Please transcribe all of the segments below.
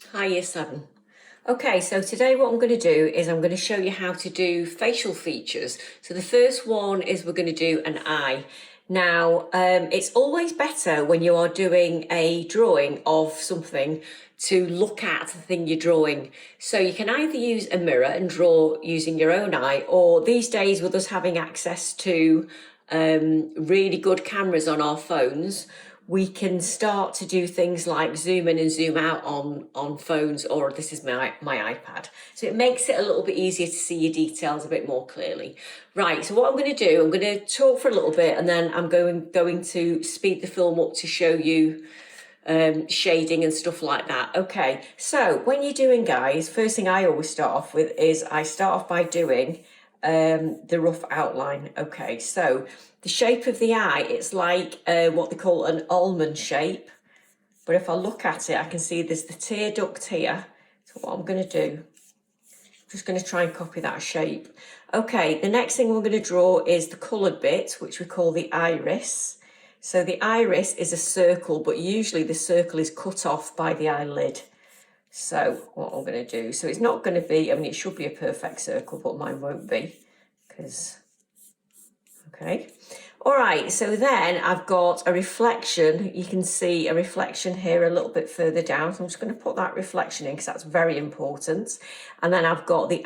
Hi, Year 7. Okay, so today what I'm going to do is I'm going to show you how to do facial features. So the first one is we're going to do an eye. Now, it's always better when you are doing a drawing of something to look at the thing you're drawing. So you can either use a mirror and draw using your own eye, or these days with us having access to really good cameras on our phones, we can start to do things like zoom in and zoom out on phones, or this is my iPad. So it makes it a little bit easier to see your details a bit more clearly. Right, so what I'm going to do, I'm going to talk for a little bit and then I'm going to speed the film up to show you shading and stuff like that. Okay, so when you're doing, guys, first thing I always start off with is I start off by doing the rough outline. Okay, so the shape of the eye, it's like what they call an almond shape. But if I look at it, I can see there's the tear duct here. So what I'm going to do, I'm just going to try and copy that shape. Okay, the next thing we're going to draw is the coloured bit, which we call the iris. So the iris is a circle, but usually the circle is cut off by the eyelid. So what I'm going to do, so it's not going to be, I mean, it should be a perfect circle, but mine won't be, because, okay. All right, so then I've got a reflection. You can see a reflection here a little bit further down. So I'm just going to put that reflection in because that's very important. And then I've got the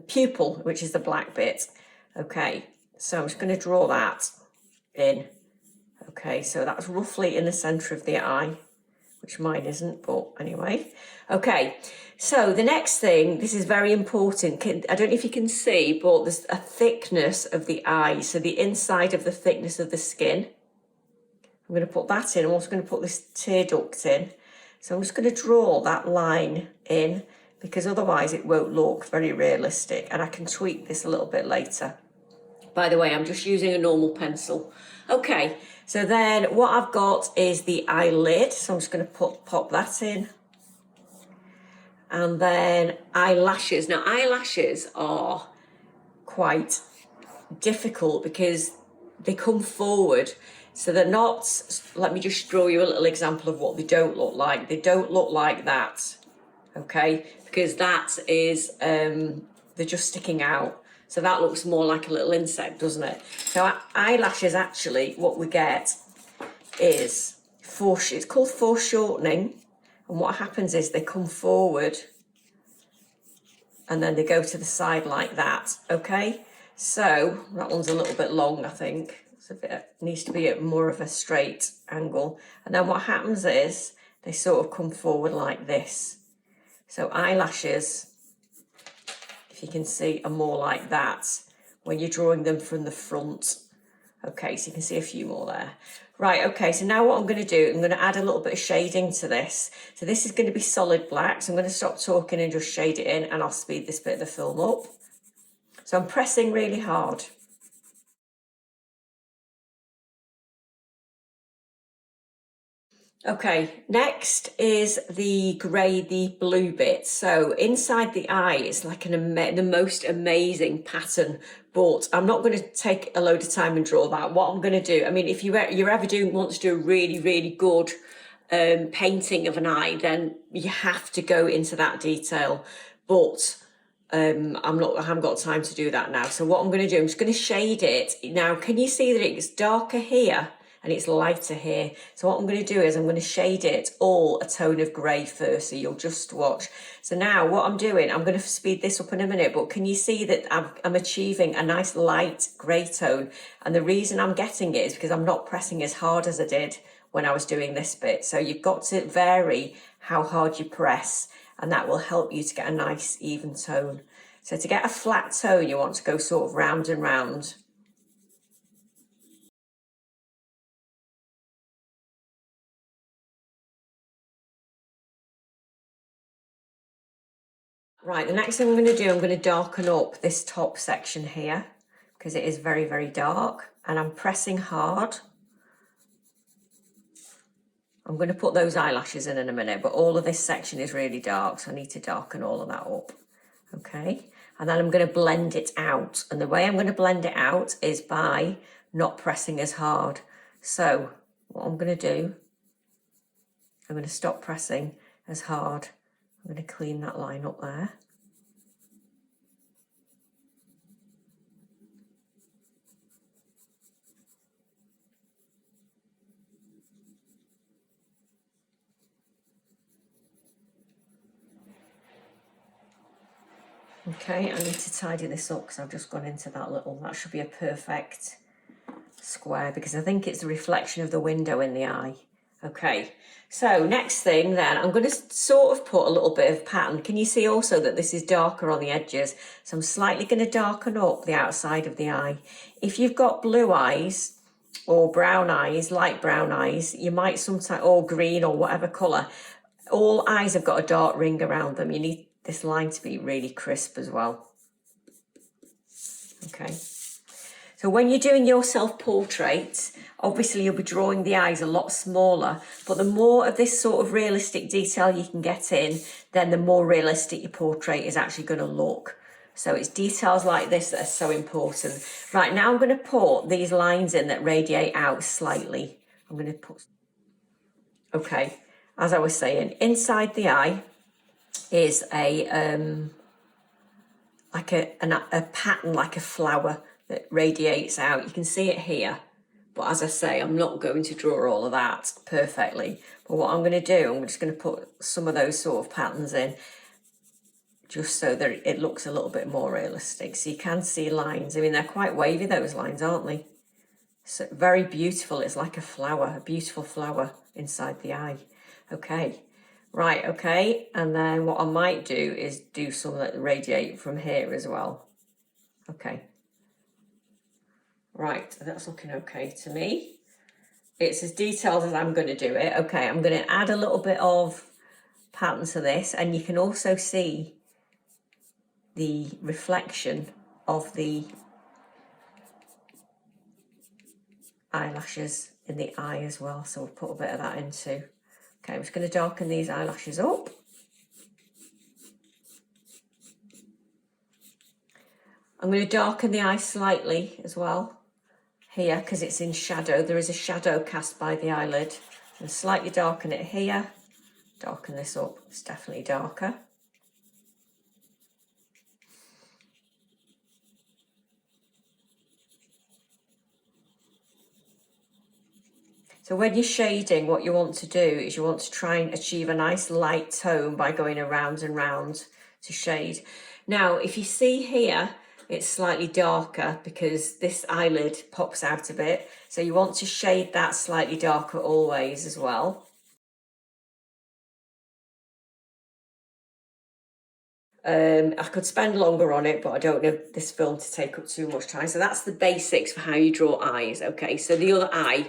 pupil, which is the black bit. Okay, so I'm just going to draw that in. Okay, so that's roughly in the centre of the eye, which mine isn't, but anyway. Okay, so the next thing, this is very important. I don't know if you can see, but there's a thickness of the eye. So the inside of the thickness of the skin. I'm going to put that in. I'm also going to put this tear duct in. So I'm just going to draw that line in because otherwise it won't look very realistic. And I can tweak this a little bit later. By the way, I'm just using a normal pencil. Okay, so then what I've got is the eyelid. So I'm just going to pop that in. And then eyelashes. Now, eyelashes are quite difficult because they come forward. So they're not, let me just draw you a little example of what they don't look like. They don't look like that, okay? Because that is, they're just sticking out. So that looks more like a little insect, doesn't it? So eyelashes, actually, what we get is, it's called foreshortening. And what happens is they come forward and then they go to the side like that, okay? So that one's a little bit long, I think. It needs to be at more of a straight angle. And then what happens is they sort of come forward like this. So eyelashes, if you can see, are more like that when you're drawing them from the front. Okay, so you can see a few more there. Right, okay, so now what I'm going to do, I'm going to add a little bit of shading to this. So this is going to be solid black, so I'm going to stop talking and just shade it in, and I'll speed this bit of the film up. So I'm pressing really hard. Okay, next is the grey, the blue bit. So inside the eye is like the most amazing pattern, but I'm not going to take a load of time and draw that. What I'm going to do, I mean, if you're ever want to do a really, really good painting of an eye, then you have to go into that detail. But I haven't got time to do that now. So what I'm going to do, I'm just going to shade it. Now, can you see that it's darker here and it's lighter here? So what I'm going to do is I'm going to shade it all a tone of grey first, so you'll just watch. So now what I'm doing, I'm going to speed this up in a minute, but can you see that I'm achieving a nice light grey tone? And the reason I'm getting it is because I'm not pressing as hard as I did when I was doing this bit. So you've got to vary how hard you press, and that will help you to get a nice even tone. So to get a flat tone, you want to go sort of round and round. Right, the next thing I'm going to do, I'm going to darken up this top section here because it is very, very dark, and I'm pressing hard. I'm going to put those eyelashes in a minute, but all of this section is really dark, so I need to darken all of that up. Okay, and then I'm going to blend it out. And the way I'm going to blend it out is by not pressing as hard. So what I'm going to do, I'm going to stop pressing as hard. I'm going to clean that line up there. Okay, I need to tidy this up because I've just gone into that should be a perfect square because I think it's a reflection of the window in the eye. Okay, so next thing then, I'm going to sort of put a little bit of pattern. Can you see also that this is darker on the edges? So I'm slightly going to darken up the outside of the eye. If you've got blue eyes or brown eyes, light brown eyes, you might sometimes, or green or whatever colour, all eyes have got a dark ring around them. You need this line to be really crisp as well. Okay. So when you're doing your self-portrait, obviously you'll be drawing the eyes a lot smaller, but the more of this sort of realistic detail you can get in, then the more realistic your portrait is actually going to look. So it's details like this that are so important. Right, now I'm going to put these lines in that radiate out slightly. I'm going to put... Okay, as I was saying, inside the eye is a pattern, like a flower that radiates out. You can see it here, but as I say, I'm not going to draw all of that perfectly. But what I'm going to do, I'm just going to put some of those sort of patterns in, just so that it looks a little bit more realistic. So you can see lines. I mean, they're quite wavy, those lines, aren't they? So very beautiful. It's like a flower, a beautiful flower inside the eye. Okay. Right, okay, and then what I might do is do some that radiate from here as well. Okay. Right, that's looking okay to me. It's as detailed as I'm going to do it. Okay, I'm going to add a little bit of pattern to this, and you can also see the reflection of the eyelashes in the eye as well, so we'll put a bit of that in too. Okay, I'm just going to darken these eyelashes up. I'm going to darken the eye slightly as well here because it's in shadow. There is a shadow cast by the eyelid. And slightly darken it here. Darken this up. It's definitely darker. So when you're shading, what you want to do is you want to try and achieve a nice light tone by going around and round to shade. Now, if you see here, it's slightly darker because this eyelid pops out a bit. So you want to shade that slightly darker always as well. I could spend longer on it, but I don't know this film to take up too much time. So that's the basics for how you draw eyes. Okay, so the other eye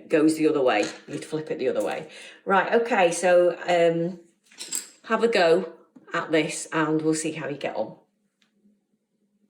goes the other way. You'd flip it the other way. Right, okay, so have a go at this and we'll see how you get on.